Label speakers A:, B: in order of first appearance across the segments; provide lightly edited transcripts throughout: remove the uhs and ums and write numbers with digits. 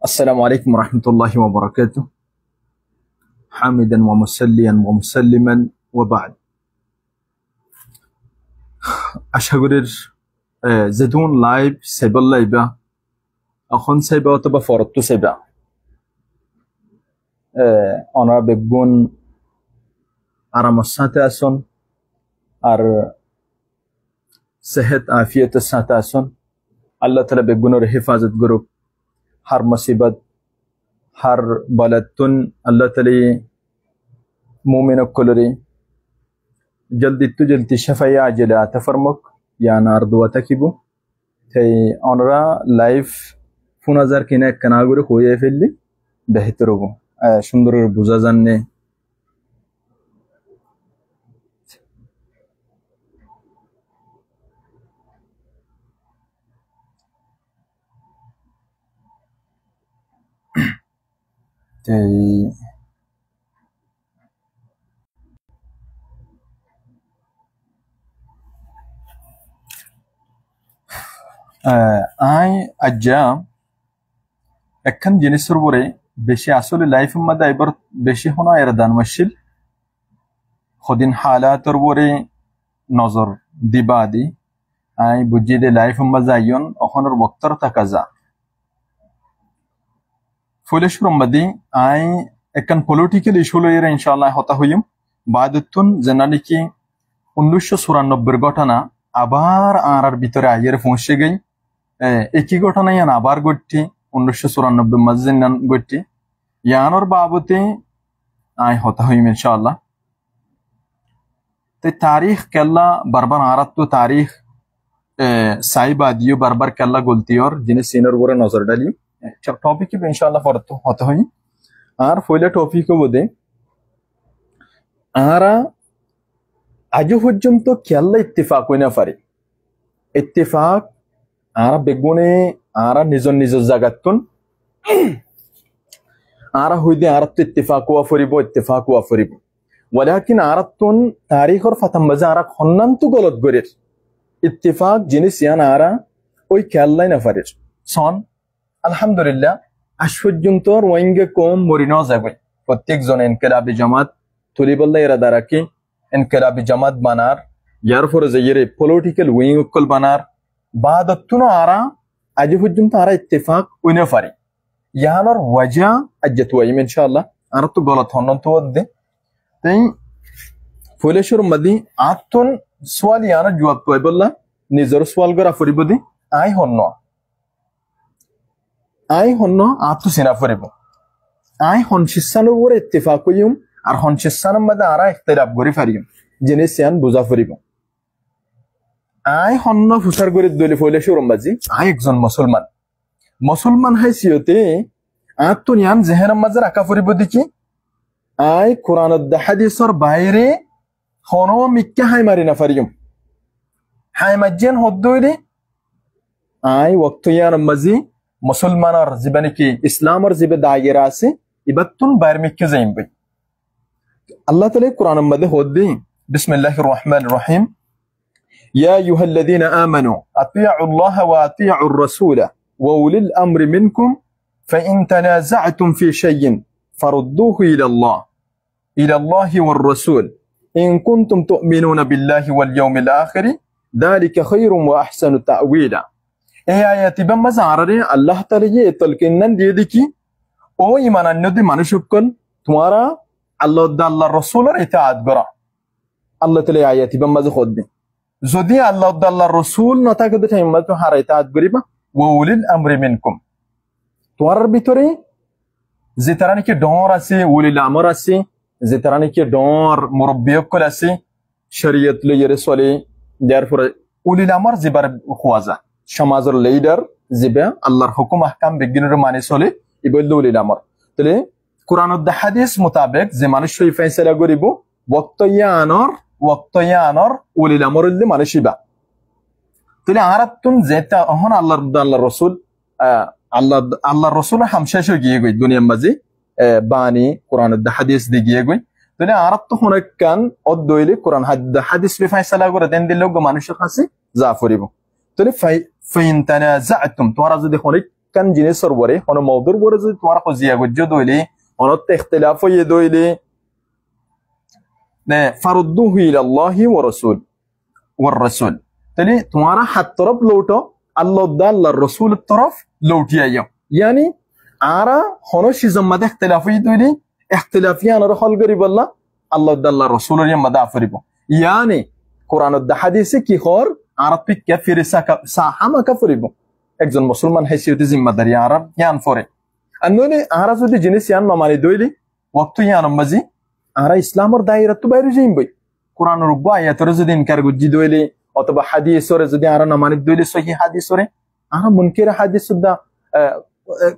A: السلام عليكم ورحمة الله وبركاته. حامدا ومسليا ومسلما وبعد. أشهر زدون لايف سيبا لايبا أخون سيبا وتبا فورتو سيبا أنا بيكون أرامسات أسون أر صحت عافية السات أسون الله تعالى بيكون حفاظت جروب هر مصیبت هر بلدتون الله تعالی مومن کلری جلدی تو جلدی شفایا عجله تفرمک یا نار دوتا کیبو تی آنرا لایف فون ازار کینه کناگوری خویه فیلی بهتره بو شندر بوزا زنه I আজ্জা একখান জিনিসের উপরে বেশি আসলে লাইফের মধ্যে এবার বেশি হনা এর দান মাসিল খদিন হালাতের উপরে নজর দিবা দি আই বুঝি দে লাইফের মধ্যে আইন ওখানের বক্তর থাকা যা ফুলেশ্বর মধ্যে আই একখান পলিটিক্যাল ইস্যু লইয়ে ইনশাআল্লাহ হতা হইম বাদতুন জানালি কি 1994 ঘটনা আবার আর ভিতরে আইয়ের পৌঁছে গই একই ঘটনায় আবার ঘটটি 1994 মসজিদ ঘটটি ইয়ানোর বাবতে আই হতা হইম ইনশাআল্লাহ তো তারিখ কেল্লা বারবার আরাত তো তারিখ সাইবা দিও বারবার কেল্লা গলতিওর জিনিস সিনের উপরে নজর ডালি টপিক ইনশাআল্লাহ পড়তো হতা হই আর ফইলা টপিক বদে আরা আজ পর্যন্ত কেল্লা ইত্তেফাক হইনা পারে ইত্তেফাক আরা বেগুনে আরা নিজ নিজ জায়গাতুন আরা হইদে আরাত ইত্তেফাক ওয়া ফরিব ওয়ালাকিন আরাতুন তারিখর ফাতাম বাজা আরা খন্নান্তু গলত গরের ইত্তেফাক জিনিস ইয়ান আরা ওই কেল্লাই না পারে সন আলহামদুলিল্লাহ আজ পর্যন্ত ওয়াইঙ্গে কম মরিনো যাবে প্রত্যেক জন ইনকিলাবি জামাত তুলিবল্লাহ এরা দ্বারা কি ইনকিলাবি জামাত বানার ইয়ার পরে যে পলিটিক্যাল উইং উকল বানার বাদতুনো আরা আজ পর্যন্ত আরা ইত্তেফাক উইনে পারে ইয়ানোর ওয়াজা আজ্জাত ওয়াইম ইনশাআল্লাহ আর তো গলত হন তো দে তাই ফুলেশ্বর মদি আতুন সোয়াল ইয়ানা জবাব কইবল্লাহ নিজর সোয়াল গরা ফরিবদি আই হন্ন আতু সিনা ফরিব আই হনশিসানো ওরে ইত্তেফাক কইম আর হনশিসানোর মধ্যে আরা ইখতিলাফ করি ফারিম জিনিস ইয়ান বুঝা ফরিব আই হন্ন ফুসার করে দলি ফুলেশ্বর মদি আই একজন মুসলমান হাইসিয়তে আতুন ইয়ান জেহেনার মাঝে রাখা ফরিব দেখি আই কোরআন হাদিসের বাইরে হনো মিক্কা হাই মারি না ফারিম হাই মাজ্জেন হদ্দইলে আই ওয়াক্ত ইয়ান মাঝি মুসলমানের জীবনে কি ইসলামের জীবে দায়রা আছে ইবাতুন বাইরে মিক্কা যাইম বই আল্লাহ তাআলা কোরআনের মধ্যে হদ্দি বিসমিল্লাহির রহমানির রহিম ইয়া আইয়ুহাল্লাযীনা আমানু আতিউল্লাহ ওয়া আতিউর রাসূল ওয়া উলিল আমরি মিনকুম ফাইন তানাযা'তুম ফি শাইইন ফারুদ্দুহু ইলাল্লাহি ওয়ার রাসূল ইন কুনতুম তু'মিনুনা বিল্লাহি ওয়াল ইয়াউমিল আখির যালিকা খায়রুন ওয়া আহসানু তা'ওয়িলা এই আয়াতি বাম্মা জারারে আল্লাহ তাআলা ये তলকিনন দিয়ে দেখি ও ঈমানান্যদি মানুষকল তোমারা আল্লাহর রাসূলের ইতাআত করা আল্লাহ তাআলা আয়াতি বাম্মা খোদ যদি আল্লাহর রাসূল না থাকে তো টাইম তো হার ইতাআত করিবা ওয়া উলিল আমরি মিনকুম তোমার ভিতরে যে তারা নাকি ডর আছে উলিল আমর আছে যে তারা নাকি ডর মুরব্বিয়কল আছে শরীয়ত লইরে চলে যারপরে উলিল আমর জিবার খোয়াজা সমাজের লিডার জিবা আল্লাহর হুকুম আহকাম বিজ্ঞানের মানে চলে ইবল উলিল আমর তাহলে কোরআন ও হাদিস মোতাবেক যে মানুষ এই ফয়সালা করিব ওয়াক্তয়া আনর উলিল আমর দি মানুষিবা তাহলে আরাতুন যেটা হন আল্লাহর রাসূল আল্লাহর রাসূল হামশেষ গিয়ে গই দুনিয়ার মাঝে বাণী কোরআন ও হাদিস দি গিয়ে গই তাহলে আরাত হন কান অদ্দইলে কোরআন হাদিস বে ফয়সালা করে দেন দিলে মানুষের কাছে যা ফরিব তাহলে ফাইন তানাযা'তুম তোমরা যদি প্রত্যেকখান জিনিসের উপরে কোন মওদুর উপরে যদি তোমার খজিয়া গজ্জ দইলে অনত্য ইখতিলাফ হয়ে দইলে নে ফারুদ্দুহু ইলাল্লাহি ওয়া রাসূল তাহলে তোমার হাত তরফ লৌটো আল্লাহ আল্লাহর রাসূলের তরফ লৌটিয়া যাও यानी आरा होनो शिजम मदे इख्तिलाफी दोली इख्तिलाफी आनर हल करी बल्ला अल्लाह दल्ला रसूल या मदा फरिबो यानी कुरान द हदीस की खर आरा पिक के फिर साहामा का फरिबो একজন মুসলমান হাইসিয়তি জিম্মাদারি আরা জ্ঞান ফরে আননে আরা যদি জিনিস ইয়ান মামানি দইলি ওয়াক্ত ইয়ান মাজি আরা ইসলামের দায়রা তো বাইরে যাইবই কোরআনের রব্বা আয়াতরে যদি ইনকার গুজি দইলি অথবা হাদিসরে যদি আরা না মানি দইলি সহিহ হাদিসরে আরা মুনকির হাদিস দা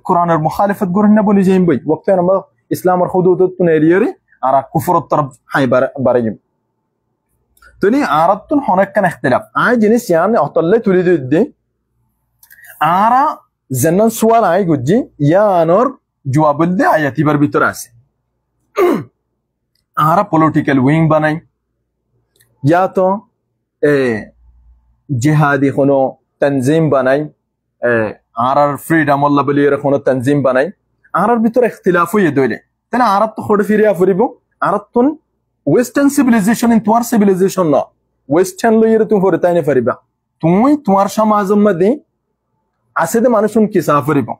A: কোরআনের মুখালিফত করেন না বলে যাইম বই ওয়াক্তে আমরা ইসলামের হুদুদ তুন এরিয়ারে আর কুফরত তরফ হাই বারাইম তনি আরাতুন হনাক্কান ইখতিলাফ আই জিনিস ইয়ান অতল্লে তুলি দিদি আরা জান্নান সুয়াল আই গুজি ইয়ানর জবাবুল দে আয়াতিবার ভিতর আছে আরা পলিটিক্যাল উইং বানাই ইয়া তো জিহাদি কোনো তানজিম বানাই आरर फ्रीडम अल्लाह बली रखोन तंजीम बनाई आरर भीतर इख्तिलाफ हुई दोले तने आरत तो खोड़ फिरिया फरिबो आरत तुन वेस्टर्न सिविलाइजेशन इन तुआर सिविलाइजेशन ना वेस्टर्न लयर तुम फरताने फरिबा तुम तुआर समाज मध्ये आसे दे मानुषुन किसा फरिबो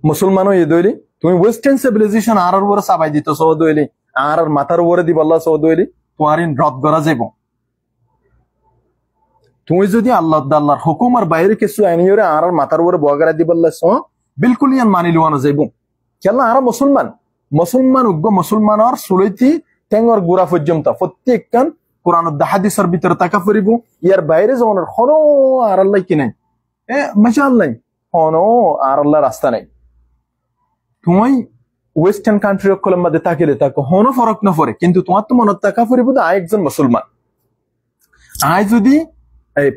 A: मुसलमानो ये दोले तुम वेस्टर्न सिविलाइजेशन आरर वर साबाय दितो सो दोले आरर मातार वर दी बल्ला सो दोले तुआरिन रद करा जाबो তুমি যদি আল্লাহ আল্লাহর হুকুমের বাইরে কিছু আইনিয়রে আর মাথার উপরে বগারা দিবল্লাস বিলকুল ইয়ান মানি লওয়ানো যাইব কেলা আর মুসলমান উগ্র মুসলমানর সুলইতি টেঙ্গর গুড়া পর্যন্ত প্রত্যেকখান কোরআনের হাদিসের ভিতরে তাকা ফরিব ইয়ার বাইরে যাওয়ার কোনো আর আল্লাহ কি নাই মাশাআল্লাহ কোনো আর আল্লাহ রাস্তা নাই তুমি ওয়েস্টার্ন কান্ট্রি কলম মধ্যে তাকিলে তাকে কোনো ফরক না পড়ে কিন্তু তোমার তো মনত তাকা ফরিব আই একজন মুসলমান আই যদি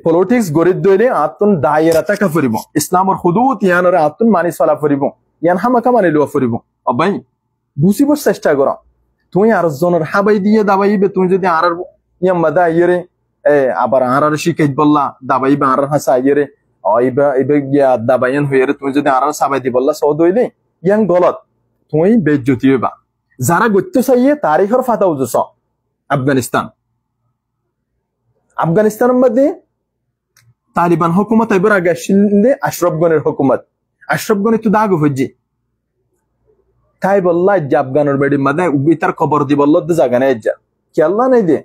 A: পলিটিক্স গরিব দইলে আতুন দায়রা তাকা ফরিব ইসলামের হুদুদ ইয়ানরে আতুন মানি চলা ফরিব ইয়ান হামাকা মানি লওয়া ফরিব অবাই বুঝিব চেষ্টা করা তুই আর জনের হাবাই দিয়ে দাবাইবে তুই যদি আর ইয়াম মাদা ইরে আবার আর শিকাইত বললা দাবাইবে আর হাসা ইরে আইবা গিয়া দাবাইন হইরে তুই যদি আর সাবাই দি বললা সও দইলে ইয়ান গলত তুই বেজ্জতি হইবা যারা গত্য চাইয়ে তারিখের ফাতাও জস আফগানিস্তানের মধ্যে तालिबान हुकूमत एबर आगे शिंदे अशरफ गनेर हुकूमत अशरफ गने तो दाग हज्जी ताई बल्ला अफगानर बेडी मदे उबितार खबर दी बल्ला द जागा ने जा केल्ला नहीं दे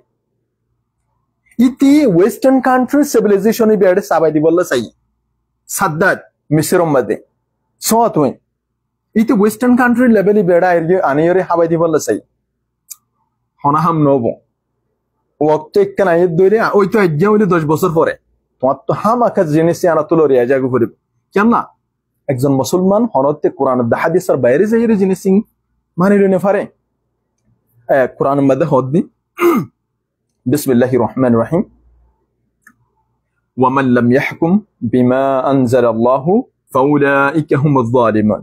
A: इति वेस्टर्न कंट्री सिविलाइजेशन इ बेडे साबाई दी बल्ला सही सद्दात मिस्र मदे सो तुई इति वेस्टर्न कंट्री लेवल इ बेडा एरिया आनियरे हाबाई दी बल्ला सही होना हम नोबो वक्त एकन आयत दोरे ओई तो अज्जा हইলে 10 বছর পরে তোমার তো হামাকা জিনিস আনা তুলো রিয়া জাগু ফরিব কেননা একজন মুসলমান হনতে কোরআন দ হাদিসের বাইরে যাইরে জিনিস মানি লনে পারে কোরআন মধ্যে হদ্দি বিসমিল্লাহির রহমানির রহিম ওয়া মান লাম ইয়াহকুম বিমা আনজালাল্লাহু ফাউলাইকা হুমুয যালিমুন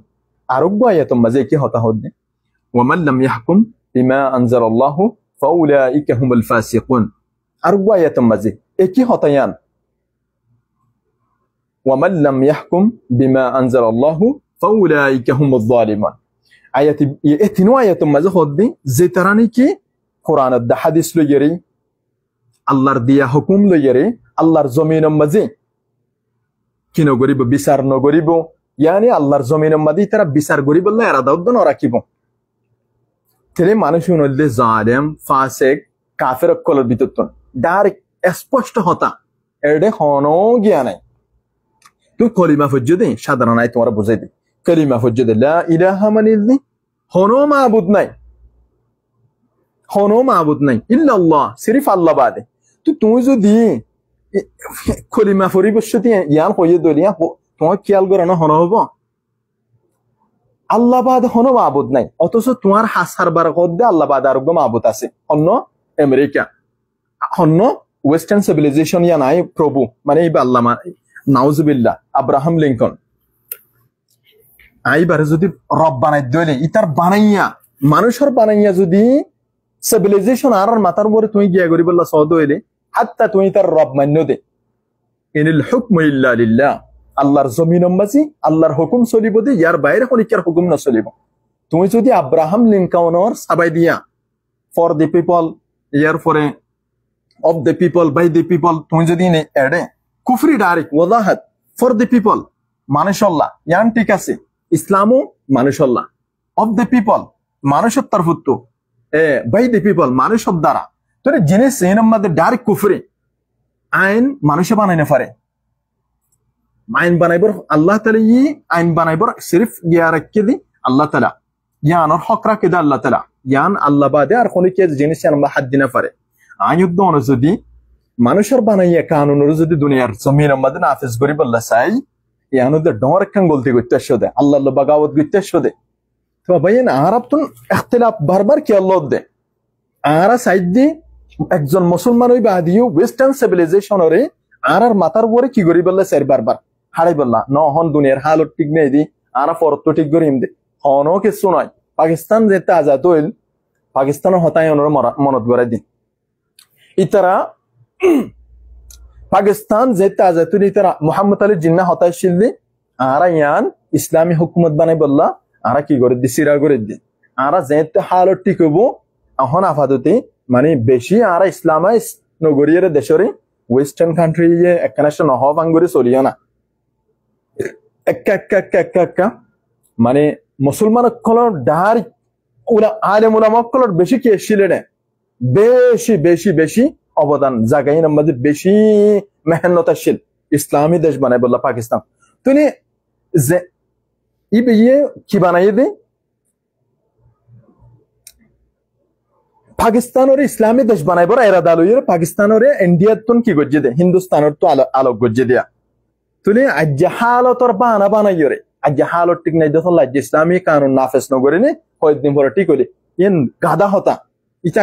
A: আরব আয়াত মধ্যে কি হতা হদ্দি ওয়া মান লাম ইয়াহকুম বিমা আনজালাল্লাহু ফাউলাইকা হুমুল ফাসিকুন আরব আয়াত মধ্যে কি হতায়ান ومن لم يحكم بما أنزل الله فأولئك هم الظالمون آيات اتنو آيات ماذا خدي زيتراني كي قرآن الد حديث لو يري الله رديا حكم لو يري الله زمين مزي كينو غريب بيسار نو غريبو يعني الله زمين مدي ترى بيسار غريب الله إرادة ودن وراكيبو تلي মানুষজন হইলে জালেম ফাসিক কাফের কলর বিততন ডাইরেক্ট স্পষ্ট হতা এডে হনো জ্ঞান নাই তো কলিমা ফজ্জদে সাধারণ আয়াত তোমরা বুঝাই দি কলিমা ফজ্জদে লা ইলাহা মানিল্লি হনো মাবুদ নাই ইল্লা আল্লাহ সিরিফ আল্লাহ বাদে তো তুমি যদি কলিমা ফরিবশতি ইয়ান কইয়ে দলিয়া তোমার খেয়াল করো না হনো হবো আল্লাহ বাদে হনো মাবুদ নাই অথচ তোমার হাসার বারকত দে আল্লাহ বাদে আরোগ্য মাবুদ আছে অন্য আমেরিকা অন্য ওয়েস্টার্ন সিভিলাইজেশন ইয়া নাই প্রভু মানে এই আল্লাহ নাউজুবিল্লাহ আব্রাহাম লিঙ্কন আইবার যদি রব বানাই দইলে ইতার বানাইয়া মানুষের বানাইয়া যদি সিভিলাইজেশন আর মাথার উপরে তুই গিয়া করি বললা সদ হইলে হাত্তা তুই তার রব মান্য দে ইনিল হুকমু ইল্লা লিল্লাহ আল্লাহর জমিনম মাঝি আল্লাহর হুকুম চলিব দে ইয়ার বাইরে হনিকার হুকুম নচলিব তুমি যদি আব্রাহাম লিঙ্কনের সাবাই দিয়া ফর দি পিপল ইয়ার ফরে of the people by the people তুমি যদি এডে কুফরি ডাইরেক্ট ওয়াজাহাত ফর দ্য পিপল মানুষল্লাহ ইয়ান ঠিক আছে ইসলামও মানুষল্লাহ অফ দ্য পিপল মানুষের তরফুত বাই দ্য পিপল মানুষের দ্বারা তোর জিনিস এর মধ্যে ডাইরেক্ট কুফরি আইন মানুষে বানাইতে পারে আইন বানাইবর আল্লাহ তাআলা ই আইন বানাইবর সির্ফ ইয়া রাখকে দি আল্লাহ তাআলা ইয়ানোর হক রাখে দে আল্লাহ তাআলা ইয়ান আল্লাহ বাদে আর কোন কি জিনিস আমরা হাত দিনা পারে আইয়ুদ দন যদি মানুষের বানাইয়া কানুনের যদি দুনিয়ার জমিনের মধ্যে নাফিজ করি বললা চাই ইয়ানোদের ডর কান গলতি করতে শোদে আল্লাহ বাগাওয়াত করতে শোদে তো ভাইন আরবতুন ইখতিলাফ বারবার কি আল্লাহ দে আরা সাইড দি একজন মুসলমান হই বাদিও ওয়েস্টার্ন সিভিলাইজেশনরে আর মাথার উপরে কি করি বললা চাই বারবার হারাই বললা ন হন দুনিয়ার হালত ঠিক নেই দি আরা ফরত ঠিক করিম দে হনো কিছু নয় পাকিস্তান যেতে আজাদ হইল পাকিস্তানের হতাই মনত গড়াই দিন ইতারা পাকিস্তান যেতে আজাদ হইল ইতারা মোহাম্মদ আলী জিন্না হতাই শিল দি আরা ইয়ান ইসলামী হুকুমত বানাই বললা আরা কি করে দি সিরা করে দি আরা যেতে হালত ঠিক হইব এখন আপাততে মানে বেশি আরা ইসলামাইজ নগরীর দেশরে ওয়েস্টার্ন কান্ট্রি একখানা নহব আঙ্গুরি চলিও না একা মানে মুসলমান সকলের ডাইরেক্ট আলেম উলামা সকলের বেশি কি এসেছিলেন বেশি বেশি বেশি অবদান জায়গায় আমাদের বেশি মেহনতশীল ইসলামী দেশ বানাই বললা পাকিস্তান তুমি যে ইয়ে কি বানাই দে পাকিস্তানের ইসলামী দেশ বানাইবার এরাদা লইয়ে পাকিস্তানের ইন্ডিয়ার তুন কি গজ্জে দে হিন্দুস্তানের তো আলোক গজ্জে দিয়া তুলি আজ হালতর বানা বানাইও রে আজ হালত ঠিক নাই দেখল আজ ইসলামী কানুন নাফেজ নগরে নে কয়েকদিন পরে ঠিক হলে ইন গাদা হতা ইটা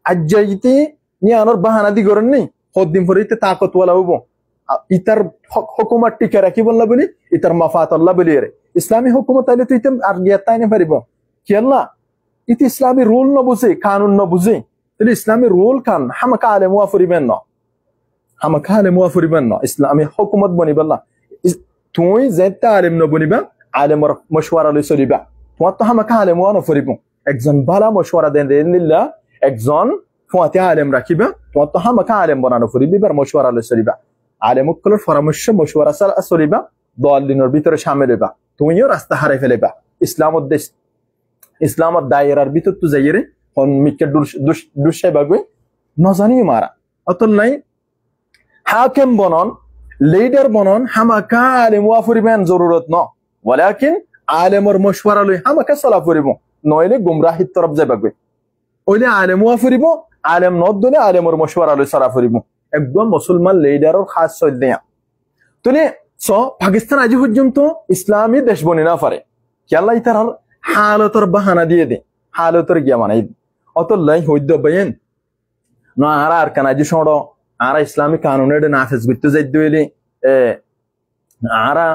A: আজ ইতে নিয়ানোর বাহানা দি করেন নেই কয়েকদিন পরে ইতে তাকতওয়ালা হবো ইতার হুকুমত টিকে রাখি বললা বলি ইতার মাফাত আল্লাহ বলি রে ইসলামী হুকুমত আইলে তুই আর গিয়াত তাই না পারিব কি আল্লাহ ইতি ইসলামী রুল ন বুঝে কানুন ন বুঝে তাহলে ইসলামী রুল কান হামাকা আলে মুয়াফরিবেন না হামাকা আলে মুয়াফরিবেন না ইসলামী হুকুমত বনিবল্লা তুই যেতে আলেম ন বনিবা আলেমর মশওয়ারা লই চলিবা তোমার তো হামাকা আলেম ওয়া নফরিব একজন ভালো মশওয়ারা দেন দিল্লাহ একজন ফুয়াতে আলেম রাখিবা তোমার তো হামাকা আলেম বানানো ফরিবি বার মশওয়ারা লই চলিবা আলেম সকলের পরামর্শ মশওয়ারা চলিবা দলিনের ভিতরে শামিল হইবা তুমিও রাস্তা হারাই ফেলেবা ইসলামত দেশ ইসলামত দায়রার ভিতর তো যাইরে হন মিকে দুশাই বাগুই নজানি মারা অতল নাই হাকিম বনন লিডার বনন হামাকা আলেম ওয়া ফরিবেন জরুরত ন ওয়ালাকিন আলেমর মশওয়ারা লই হামাকা চলা ফরিব নইলে গুমরাহিত তরফ যাইবাগবে ওইলে আলেম ওয়া ফরিব আলেম নদ দলে আলেমর মশওয়ারা লই চলা ফরিব একদম মুসলমান লিডারর খাস চল দেয়া তুনি স পাকিস্তান আজ পর্যন্ত ইসলামী দেশ বনি না পারে কি আল্লাহ ইতার হালতর বাহানা দিয়ে দে হালতর গিয়া মানাই অতলাই হইদ বাইন না আর কানাজি সড় আর ইসলামী কানুনের নাফেজ করতে যাইতে হইলে আরা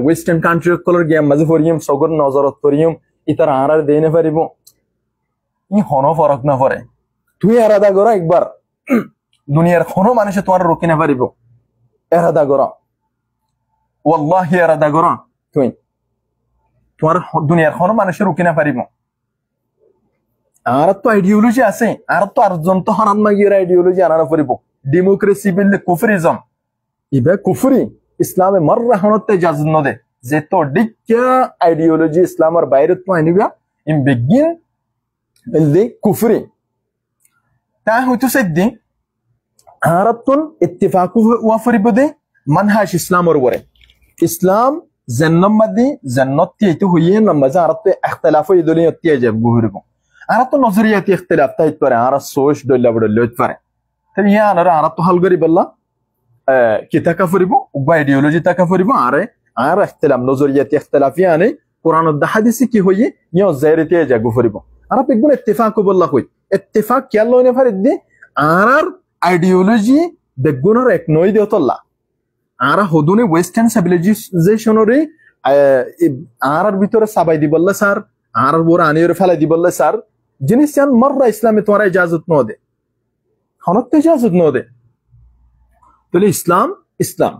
A: ওয়েস্টার্ন কান্ট্রি কলর গিয়া মাঝে ফরিম সগর নজরত করিম ইতার আর দেই না পারিব ই হন ফরক না পড়ে তুই এরাদা করা একবার দুনিয়ার কোনো মানুষে তোমার রুকি না পারিব এরাদা করা ওয়াল্লাহি এরাদা করা তুই তোমার দুনিয়ার কোনো মানুষের রুকি না পারিব আর তো আইডিওলজি আছে আর তো আরজন তো হারান মাগির আইডিওলজি আনার পরিব ডেমোক্রেসি বিল কুফরিজম ইবে কুফরি ইসলামে মাররা হনতে ইজাজত নদে যে তো ডিক্কা আইডিওলজি ইসলামের বাইরে তো আনিবা ইন বিগিন দি কুফরি তা হইতো সেদি আরাতুন ইত্তিফাকু ওয়া ফরিবদে মানহাজ ইসলামের উপরে ইসলাম জন্নমাদি জন্নতি এতো হইয়ে নামাজে আরাতে ইখতিলাফ ইদলি অতি যাব গুহরিব আরাতো নজরিয়াতি ইখতিলাফ তাইত পারে আরা সোচ দল্লা বড় লইত পারে তাই ইয়া আরাতো হাল করি বল্লা কি তাকা ফরিব উবা আইডিওলজি তাকা ফরিব আরে আর ইখতিলাফ নজরিয়াতি ইখতিলাফ ইয়ানি কুরআন ও হাদিসে কি হইয়ে ইয়া জাইরিতে যাব ফরিব আরা বেগুন ইত্তিফাক বল্লা কই ইত্তিফাক কি আল্লাহ নে ফারিদি আর আইডিওলজি বেগুনর এক নই দেতল্লা আরা হদুনে ওয়েস্টার্ন সিভিলাইজেশনরে আর ভিতরে সাবাই দি বললে স্যার আর বড় আনিয়র ফেলাই দি বললে স্যার জিনিস চান মররা ইসলামে তোমার ইজাজত ন দে হনতে ইজাজত ন দে তাহলে ইসলাম ইসলাম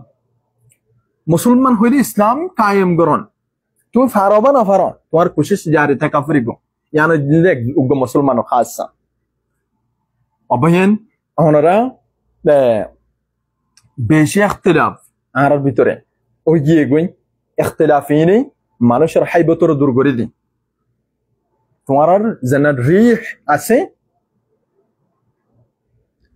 A: মুসলমান হইলে ইসলাম কায়েম করন তুমি ফারবা না ফার তোমার কোশিশ জারি থাকা ফুরিব ইয়ানো দিলে উগ্র মুসলমান খাসা অবহেন ওনারা বেশি ইখতিলাফ আর ভিতরে ওই গিয়ে গই ইখতিলাফিনি মানুষের হাইবতর দূর করে দিন তোমার যেন রিহ আছে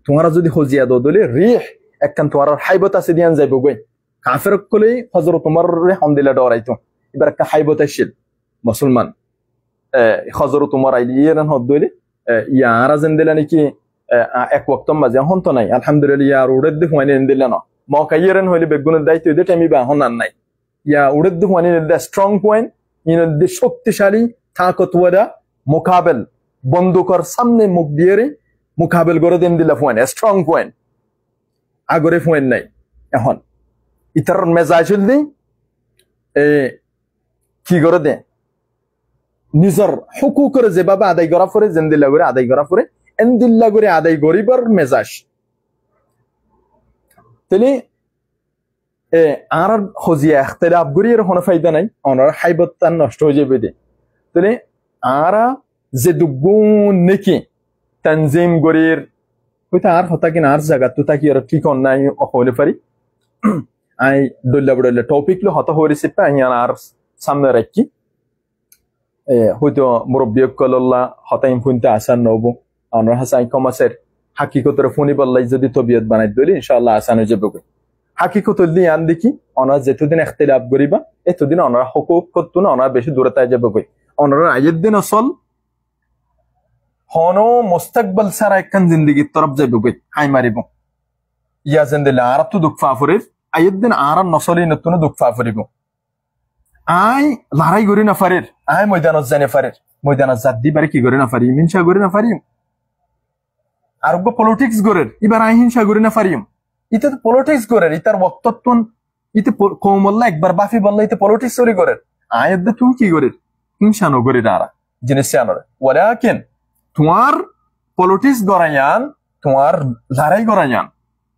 A: তোমার যদি হজিয়া দলে রিহ একখান তোমার হাইবত আছে দিয়ান যাইব গই কাফের কলে হযরত উমর হামদিলা ডরাইতো এবার একটা হাইবত আসিল মুসলমান হযরত উমর আইলি ইয়ান হদ দলে ইয়ারা যেন দিলা নাকি এক ওয়াক্ত মাঝে হন তো নাই আলহামদুলিল্লাহ ইয়ার উড়েদ দে হুয়ানি দিলা না মকাইয়েরন হইলে বেগুনের দায়িত্ব দে টাইমি বা হন নাই ইয়া উড়েদ দে হুয়ানি দে স্ট্রং পয়েন্ট ইন দে শক্তিশালী তাকতওয়ারা মুকাবেল বন্দুকর সামনে মুখ দিয়ে মুকাবেল করে দেন দিলা পয়েন্ট স্ট্রং পয়েন্ট আগরে পয়েন্ট নাই এখন ইতার মেজাজ হইল কি করে দে নিজের হুকুকের যেভাবে আদায় করা পরে জেন্দিল্লা করে আদায় করা পরে এন্দিল্লা করে আদায় করিবার মেজাজ তাহলে আর হজিয়া ইখতিলাফ করিয়ে কোনো ফায়দা নাই ওনার হাইবত নষ্ট হয়ে যাবে দে তাহলে আর যে দুগুণ নাকি তানজিম গরির হয়তো আর হতা কিনা আর জায়গা তো তাকি আর ঠিক নাই হলে পারি আই দল্লা বড়লে টপিক লো হতা হরিছে পাইয়ান আর সামনে রাখি হয়তো মুরব্বী কল্লাহ হতাইম ফুনতে আসান নব আমরা হাসাই কমাসের হাকিকতের ফোনি বললাই যদি তবিয়ত বানাই দিলি ইনশাআল্লাহ আসান হয়ে যাবে হাকিকত দিয়ে আন দেখি ওনার যেতদিন ইখতিলাফ করিবা এতদিন ওনার হুকুক করতো না ওনার বেশি দূরে তাই যাবে ওনার আয়ের দিন আসল হনো মুস্তাকবাল সারা একখান জিন্দগির তরফ যাবে হাই মারিব ইয়া জেন্দিল্লা আর তো দুঃখ ফাফরির আয়ের দিন আর নসলি নতুন দুঃখ ফাফরিব আই লড়াই করি না ফারির আই ময়দানত জানে ফারির ময়দানত জাত দি পারে কি করে না ফারি হিংসা করে না ফারিম আর পলিটিক্স গরের এবার আই হিংসা করে না ফারিম ইতে তো পলিটিক্স গরের ইতার বক্তব্য ইতে কৌমল্লা একবার বাফি বললা ইতে পলিটিক্স চুরি করের আয়ের দে তুমি কি করির হিংসা নগরির আরা জিনিস আনরে ওয়ালাকিন তোমার পলিটিক্স গরায়ান তোমার লড়াই গরায়ান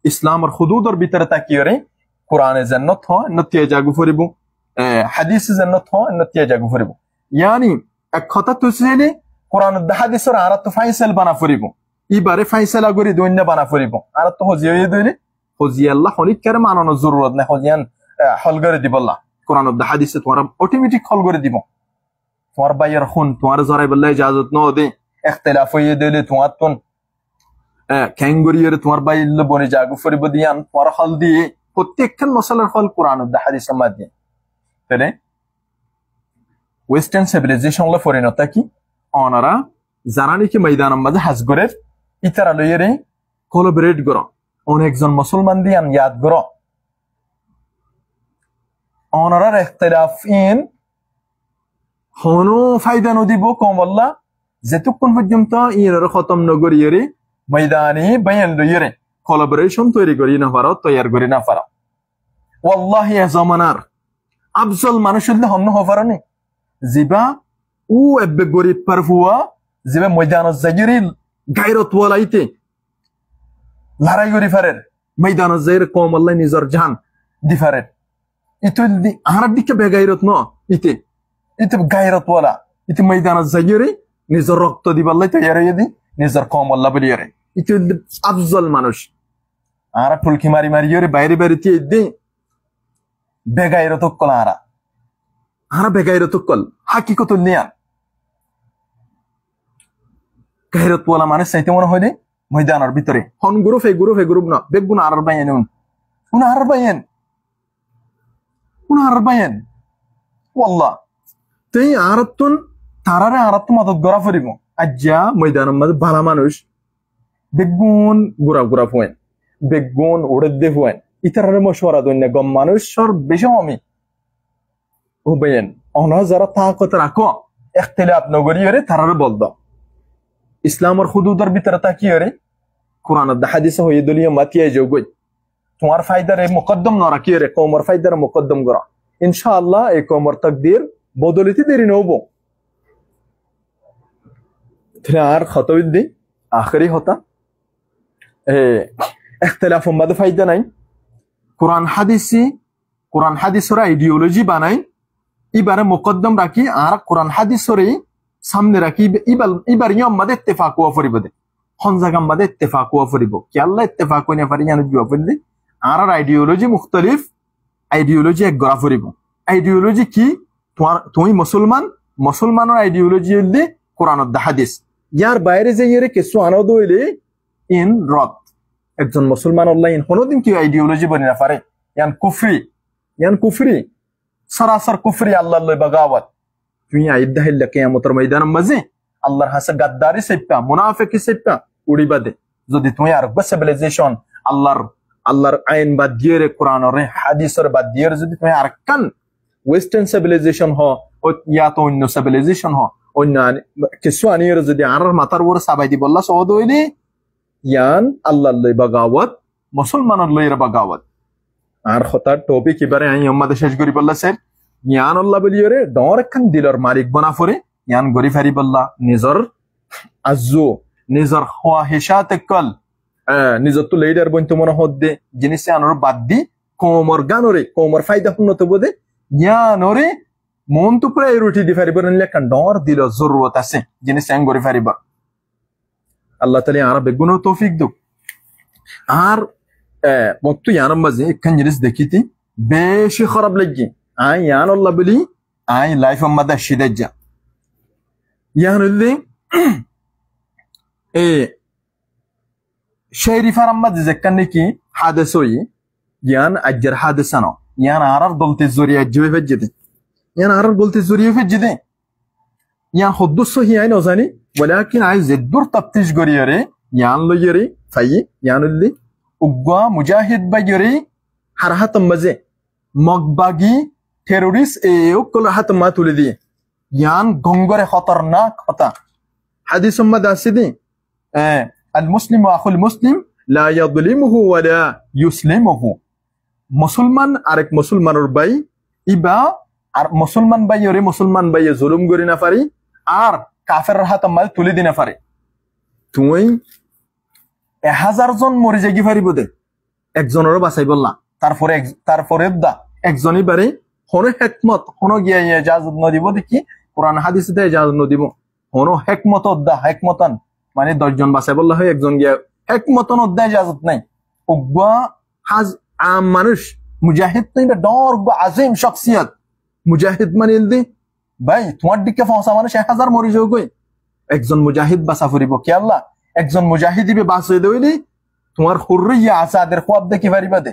A: ইসলামের হুদুদর ভিতরে তাকিয়ে কোরআনে জান্নাত হয় নতিয়া জাগু ফরিব হাদিস জান্নাত হয় নতিয়া জাগু ফরিব ইয়ানি এক কথা তো সেনে কোরআন দা হাদিসের আর তো ফাইসাল বানা ফরিব ইবারে ফাইসালা করি দৈন্য বানা ফরিব আর তো হজিয়ে দইলে হজিয়া আল্লাহ হলিকার মানানোর জরুরত নাই হজিয়ান হল করে দিব আল্লাহ কোরআন দা হাদিসে তোমার অটোমেটিক হল করে দিব তোমার বাইয়ের খুন তোমার জরাই বললে ইজাজত ন দে ইখতিলাফ হয়ে দিলে তোমার তুন ক্যাঙ্গুরিয়ের তোমার বাইল বনে জাগু ফরিব দিয়ান তোমার হল দিয়ে প্রত্যেকখান মশলার হল কোরআন দা হাদিসের মাধ্যমে তাহলে ওয়েস্টার্ন সিভিলাইজেশন লা পরিণতা কি ওনারা যারা নাকি ময়দানের মাঝে হাজগরের ইতারা লইয়ে কোলাবরেট করো অনেকজন মুসলমান দিয়ান ইয়াদ করো ওনারা ইখতিলাফ ইন হনো ফায়দা নদিব কমল্লা যেতক্ষণ পর্যন্ত ইনার খতম নগরিয়ে ময়দানে বয়ান লইয়ে কোলাবরেশন তৈরি করি না পারো তৈরি করি না পারো ওয়াল্লাহি জামানার আফজল মানুষের হন্য হফারনি জিবা ও এবে গরিব পারফুয়া জিবা ময়দানত জাগিরি গায়রত ওয়ালাইতে লড়াই করি ফারের ময়দানত জাগির কম আল্লাহ নিজর জান দি ফারের ইতো আর দিকে বেগাইরত ন ইতে ইতে গায়রত ওয়ালা ইতে ময়দানত জাগিরি নিজর রক্ত দিবাল্লাই তৈরি হয়ে দি নিজর কম আল্লাহ বলিয়ারে ইতো আফজল মানুষ আর ফুলকি মারি মারিয়ে বাইরে বাইরে দিয়ে দি বেগাইরত কল আরা বেগাইরত কল হাকিকত নিয়া গায়রত ওয়ালা মানে চাইতে মনে হয় ময়দানের ভিতরে হন গ্রুপ এই গ্রুপ না বেগুন আর বাইয়েন উন আর বাইয়েন ওয়াল্লাহ তুই আরতুন তারারে আরত মদত গড়া ফরিব আজ্জা ময়দানের মাঝে ভালো মানুষ বেগুন গুড়া ফুয়েন বেগুন উড়ে দে ফুয়েন ইতারারে মশওয়ারা দইনা গম মানুষের বেশি আমি ও বাইয়েন অনা যারা তাকত রাখো ইখতিলাফ নগরিয়ে তারারে বল দাও ইসলামের হুদুদের ভিতরে তাকিয়ে কোরআন দা হাদিস হয়ে দলিয়ে মাতিয়ে যোগই তোমার ফায়দারে মুকদ্দম না রাখিয়ে কওমর ফায়দারে মুকদ্দম করা ইনশাআল্লাহ এই কওমর তাকদীর বদলিতে দেরি নব আর খতবিদ্দি আখরি হতা ইখতিলাফ মাদ ফায়দা নাই কোরআন হাদিসি কোরআন হাদিসের আইডিওলজি বানাই ইবারে মুকদ্দম রাখি আর কোরআন হাদিসের সামনে রাখি ইবার ইয়াম্মাদে ইত্তেফাক হওয়া ফরিব দে হন জাগাম বাদে ইত্তেফাক হওয়া ফরিব কি আল্লাহ ইত্তেফাক হইনা পারি জানো জুয়া ফরিব দে আর আইডিওলজি মুখতালিফ আইডিওলজি এক গড়া ফরিব আইডিওলজি কি তুমি মুসলমানের আইডিওলজি হইলে কোরআন ও হাদিস ইয়ার বাইরে যে ইয়ারে কিছু আনন্দ হইলে ইন রদ একজন মুসলমান আল্লাহ ইন কোনদিন কি আইডিওলজি বনি না পারে ইয়ান কুফরি সরাসর কুফরি আল্লাহ লই বাগাওয়াত তুই আইদাহিল কিয়ামতের ময়দানের মাঝে আল্লাহর হাসে গাদ্দারি সেপা মুনাফিকি সেপা উড়িবা দে যদি তুই আর সিভিলাইজেশন আল্লাহর আইন বাদ দিয়ে কোরআনের হাদিসের বাদ দিয়ে যদি তুই আর কান ওয়েস্টার্ন সিভিলাইজেশন হ ইয়া তো অন্য সিভিলাইজেশন হ অন্য কিছু আনিয়ে যদি আর মাথার উপর সাবাই দি বললা সহদ হইলি ইয়ান আল্লাহ লই বাগাওয়াত মুসলমানের লইয়ের বাগাওয়াত আর হতার টপিক এবারে আমি আমাদের শেষ করি বললা স্যার ইয়ান আল্লাহ বলিয়রে ডর একখান দিলর মালিক বনা ফরে ইয়ান গরি ফারি বললা নিজর আজু নিজর খোয়াহিশাত কল নিজর তো লিডার বইন তো মনে হদ্দে জিনিস আনর বাদ দি কোমর ফায়দা উন্নত বোধে ইয়ানরে মন তো প্রায় রুটি দি ফারিব একখান ডর দিল জরুরত আছে জিনিস আং গরি ফারিবা আল্লাহ তাআলা আর বেগুন তৌফিক দু আর মত ইয়ান মাঝে একখান জিনিস দেখিতি বেশি খারাপ লাগি আই ইয়ান আল্লাহ বলি আই লাইফ আমাদের শিদাজ্জা ইয়ান হইলে শরীফার আমাদের যেখান নাকি হাদিস হই ইয়ান আজ্জার হাদিসানো ইয়ান আর বলতে জরিয়া জবে ফেজদে ইয়ান আর বলতে জরিয়া ফেজদে ইয়ান হুদ্দুস সহি আই নজানি ولكن عايز الدور تفتيش غريري يان ليري في يان اللي উগ্গা মুজাহিদ বাইরে হারহাত মাঝে মগবাগি টেরোরিস্ট এও হাত মা তুলে দিয়ে ইয়ান গঙ্গরে খতরনাক হতা হাদিস সম্মদ আসিদি আল মুসলিম আখুল মুসলিম লা ইয়াযলিমুহু ওয়া লা ইউসলিমুহু মুসলমান আরেক মুসলমানের ভাই ইবা আর মুসলমান ভাইয়ে জুলুম করি না পারি আর কাফেরের হাত মাল তুলে দিনা পারে তুই 1000 জন মরে যাগি পারিব দে একজনেরও বাঁচাই বললা তারপরে একজনই বারে হন হেকমত হন গিয়া ইজাজত নদিব দেখি কোরআন হাদিস দে ইজাজত নদিব হন হেকমত অদ্দা হেকমতন মানে 10 জন বাঁচাই বললা হয় একজন গিয়া হেকমতন অদ্দা ইজাজত নাই উগ্গা হাজ আম মানুষ মুজাহিদ নাই বা ডর আজিম শখসিয়ত মুজাহিদ মানে দি ভাই তোমার দিকে ফসা মানুষ 1000 মরে যাও কই একজন মুজাহিদ বাঁচা ফুরিব কি আল্লাহ একজন মুজাহিদ ইবে বাঁচিয়ে দইলি তোমার হুররিয়া আসাদের খোয়াব দেখি পারিবা দে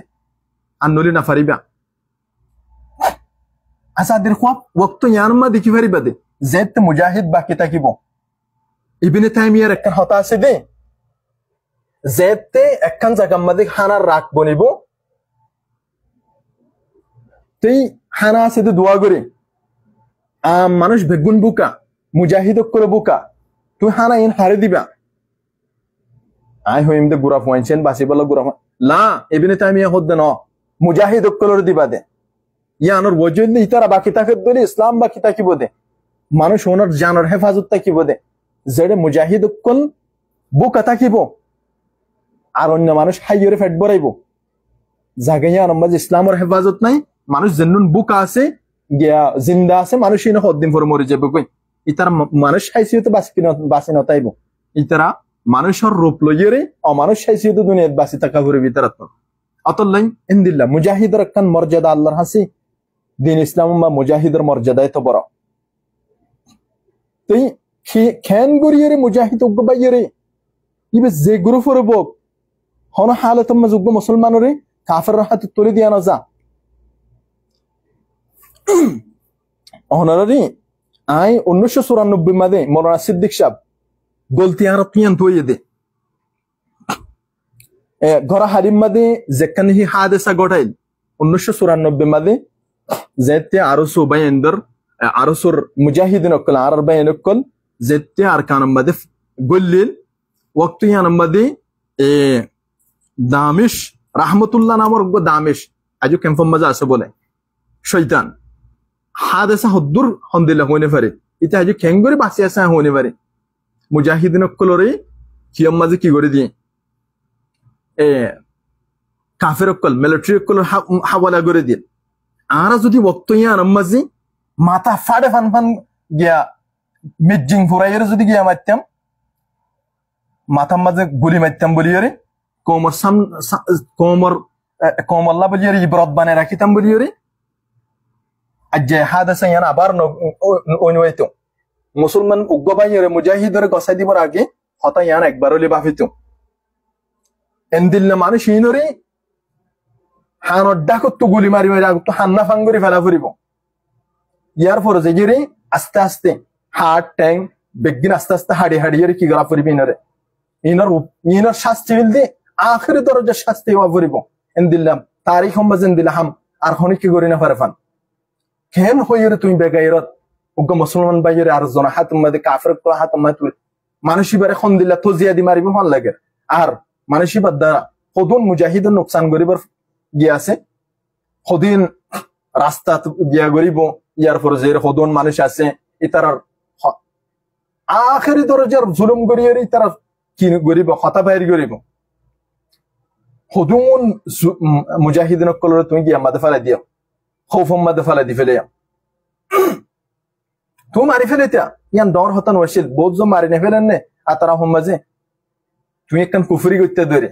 A: আর নলি না পারিবা আসাদের খোয়াব ওয়াক্ত ইয়ানমা দেখি পারিবা দে যেতে মুজাহিদ বাকি থাকিব ইবনে তাইমিয়ার একখান হতা আছে দে যেতে একখান জায়গার মধ্যে হানার রাখ বনিব তুই হানা আছে দোয়া করে মানুষ বেগুন বুকা মুজাহিদ করে বুকা তুই হানা ইন হারে দিবা আই হইম দে গুরা পয়েন্টছেন বাসি বলা গুরা লা ইবনে তাইমিয়া হদ্দে ন মুজাহিদ কলর দিবা দে ইয়ানোর ওজুদ নি ইতারা বাকি তাকে দলি ইসলাম বাকি তাকিব দে মানুষ ওনার জানার হেফাজত তাকিব দে যেড়ে মুজাহিদ কল বুকা তাকিব আর অন্য মানুষ হাইয়রে ফেট বরাইব জাগাইয়া নমাজ ইসলামের হেফাজত নাই মানুষ জেনুন বুকা আছে গিয়া জিন্দা আছে মানুষ ইন হদ্দিন পর মরে যাবে কই ইতারা মানুষ হাইসিয়তে বাসি নতাইব ইতারা মানুষের রূপ লইরে অমানুষ হাইসিয়ত দুনিয়াত বাসি থাকা ঘুরে ভিতরাত অতল্লাই ইনদিল্লাহ মুজাহিদের একখান মর্যাদা আল্লাহর হাসি দিন ইসলাম বা মুজাহিদের মর্যাদায় তো বড় তুই খেন গরিয়ে মুজাহিদ উগ্র বাইরে ইবে যে গ্রুপের বক হন হালত যোগ্য মুসলমানরে কাফের হাতে তুলে দিয়া না যা অহনারি আই 1994 মাদে মৌলানা সিদ্দিক সাহেব গলতি আর পিয়ান তুই দে ঘরা হারিম মাদে যেখানে হি হাদেসা ঘটাইল 1994 মাদে যেতে আরসু বাইন্দর আরসুর মুজাহিদিন অকল আর বাইন অকল যেতে আর কান মাদে গল্লিল ওয়াক্ত ইয়ান মাদে দামিশ রাহমাতুল্লাহ নামর দামিশ আজও ক্যাম্পম মাঝে আছে বলে শয়তান হাদেসা হদ্দুর হন্দিলা হইনে পারে এটা আজও খেঙ্গরে বাঁচি আসা হইনে পারে মুজাহিদিন অকলরে কিয়ম মাঝে কি করে দিয়ে কাফের অকল মিলিটারি অকল হাওয়ালা করে দিয়ে আরা যদি বক্তইয়া নামাজি মাথা ফাড়ে ফান ফান গিয়া মিজিং ফুরাইয়ের যদি গিয়া মারতাম মাথার মাঝে গুলি মারতাম বলিয়রে কোমরলা বলিয়রে ইবরত বানায় রাখিতাম বলিয়রে আজ যে হাদাসা ইয়ান আবার অনওয়াইতো মুসলমান উগ্রবাহিনীর মুজাহিদরে গসাই দিবার আগে হতা ইয়ান একবার হলে বাফিত এন্দিল্লা মানুষ ইনরে হানর ডাকত তো গুলি মারি মারি আগত হান্না ফাঙ্গরি ফেলা ফুরিব ইয়ার পরে যে আস্তে আস্তে হার্ট ট্যাং বেগিন আস্তে আস্তে হাড়ি হাড়িয়ে কি গলা ফুরিব ইনর শাস্তি মিলতে আখরি দরজা শাস্তি হওয়া ফুরিব এন্দিল্লাম তারিখ হম্বা জেন্দিল্লাহাম আর হনি কি করি না পারে ফান কেন হইরে তুমি বেগাইরত উগ্র মুসলমান বাইরে আর জন হাত মাদে কাফের তো হাত মাতুর মানুষই বারে খন দিলা তো জিয়াদি মারিব হন লাগে আর মানুষই বাদ দ্বারা কদন মুজাহিদের নোকসান করিবার গিয়ে আছে কদিন রাস্তা গিয়া করিব ইয়ার পরে যে কদন মানুষ আছে ইতারার আখেরি দরজার জুলুম করিয়ে তারা কি করিব হতা বাইর করিব কদন মুজাহিদিন কলরে তুমি গিয়া মাদে ফেলাই দিও খৌফম মাদে ফেলাই দি ফেলে তুমি মারি ফেলেতা ইয়ান ডর হতান ওয়াসিল বহুত জন মারি নেফেলেন নে আতারা হম মাঝে তুমি একখান কুফরি করতে ধরে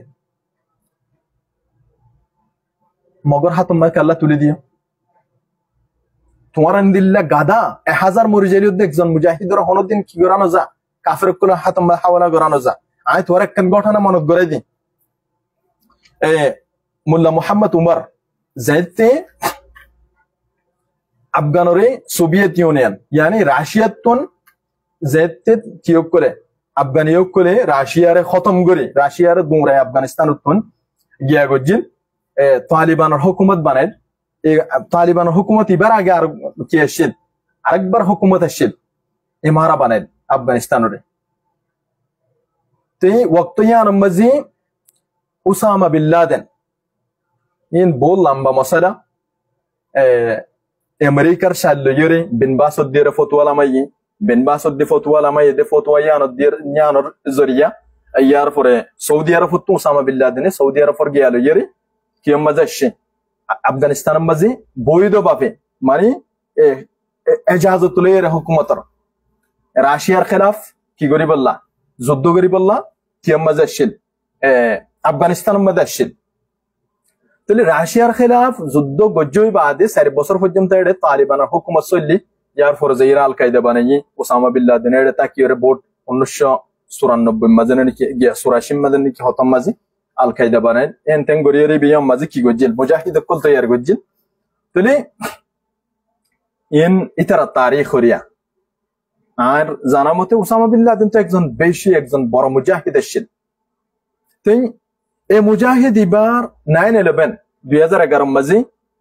A: মগর হাত মাকে আল্লাহ তুলে দিও তোমার আন্দিল্লা গাদা 1000 মরিজালির একজন মুজাহিদর হনদিন কি করানো যা কাফের কোন হাত মা হাওলা করানো যা আয় তোমার একখান ঘটনা মনত করে দি মোল্লা মোহাম্মদ উমর যাইতে আফগানরে সোভিয়েত ইউনিয়ন ইয়ানি রাশিয়াতন যাইতে কিয়োগ করে আফগানিয়োগ করে রাশিয়ারে খতম করে রাশিয়ারে দৌড়ায় আফগানিস্তানতন গিয়া গজিল তালিবানের হুকুমত বানাই তালিবানের হুকুমত এবার আগে আর কি আসছিল আরেকবার হুকুমত আসছিল ইমারা বানাই আফগানিস্তানরে তে ওয়াক্তয়ান মাঝে উসামা বিন লাদেন ইন বল লম্বা মশলা আমেরিকার সাল্লয়রে বিন বাসদ্দির ফতোয়া লামাই বিন বাসদ্দি ফতোয়া লামাই দে ফতোয়া ইয়ানদ্দির ইয়ানর জরিয়া ইয়ার পরে সৌদি আরব তো Osama bin Laden Saudi Arab ফর গিয়ালো ইরে কি মাঝে আসে আফগানিস্তানের মাঝে বৈধ ভাবে মানে এজাজতুলের হুকুমতর রাশিয়ার খেলাফ কি করি বললা যুদ্ধ করি বললা কি মাঝে আসছিল আফগানিস্তানের মাঝে আসছিল তাহলে রাশিয়ার খেলাফ যুদ্ধ গজ্জই বাদে 4 বছর পর্যন্ত এটা তালিবানের হুকুমত চললি যার ফরজে ইরা আল কায়দা বানাই ওসামা বিন লাদেন এটা তাকিয়ে বোর্ড 1994 মাঝে নাকি 84 মাঝে নাকি হতম মাঝে আল কায়দা বানাই এনতেন গরিয়ের বিয়াম মাঝে কি গজ্জিল মুজাহিদ কল তৈয়ার গজ্জিল তাহলে ইতারা তারিখ হরিয়া আর জানা মতে ওসামা বিন লাদেন তো একজন বড় মুজাহিদ ছিল তাই এই মুজাহিদ এবার 9/11 2011 মাঝে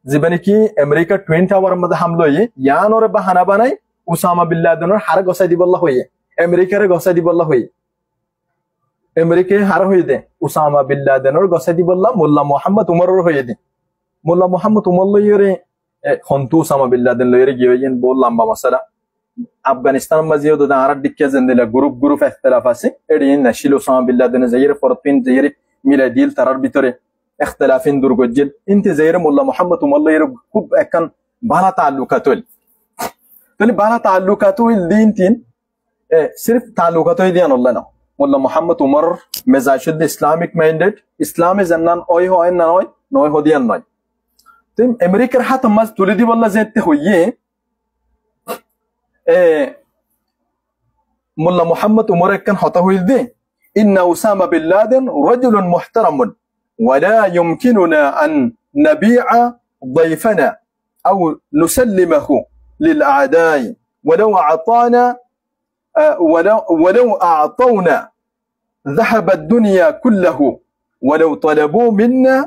A: জীবনে কি আমেরিকা টুইন টাওয়ার মধ্যে হামলা হয়ে ইয়ানোর বাহানা বানাই ওসামা বিন লাদেনের হার গসাই দিবল্লা হয়ে আমেরিকারে গসাই দিবল্লা হয়ে আমেরিকায় হার হয়ে দে ওসামা বিন লাদেনের গসাই দিবল্লা মোল্লা মোহাম্মদ উমরের হয়ে দে মোল্লা মোহাম্মদ উমর লইরে হন্তু ওসামা বিন লাদেন লইরে গিয়ে বল লম্বা মশলা আফগানিস্তান মাঝেও তো আর দিকে জেন্দিলা গ্রুপ ইখতিলাফ আছে এডি নাশিল ওসামা বিন লাদেন জাইরে ফরতিন জাইরে মিলাই দিল তারার ভিতরে ইখতিলাফিন দূর গজ্জিল ইনতে জাইরে মোল্লা মোহাম্মদ উমর লইরে খুব একখান ভালো তাল্লুকাত হইল তাহলে ভালো তাল্লুকাত হইল দিন তিন সির্ফ তাল্লুকাত হই দিয়ান আল্লাহ না মোল্লা মোহাম্মদ উমর মেজাজুল ইসলামিক মাইন্ডেড ইসলামে জান্নান ওই হয় না নয় হদিয়ান নয় তো আমেরিকার হাত মাঝ তুলে দি বললা যেতে হইয়ে মোল্লা মোহাম্মদ উমর একখান হতা হইল দে ইন্না উসামা বিন লাদেন রাজুলুন মুহতারামুন ওয়ালা ইউমকিনুনা আন নাবিআ ضيفنا أو نسلمه للأعداء ولو أعطونا ذهب الدنيا كله ولو طلبوا منا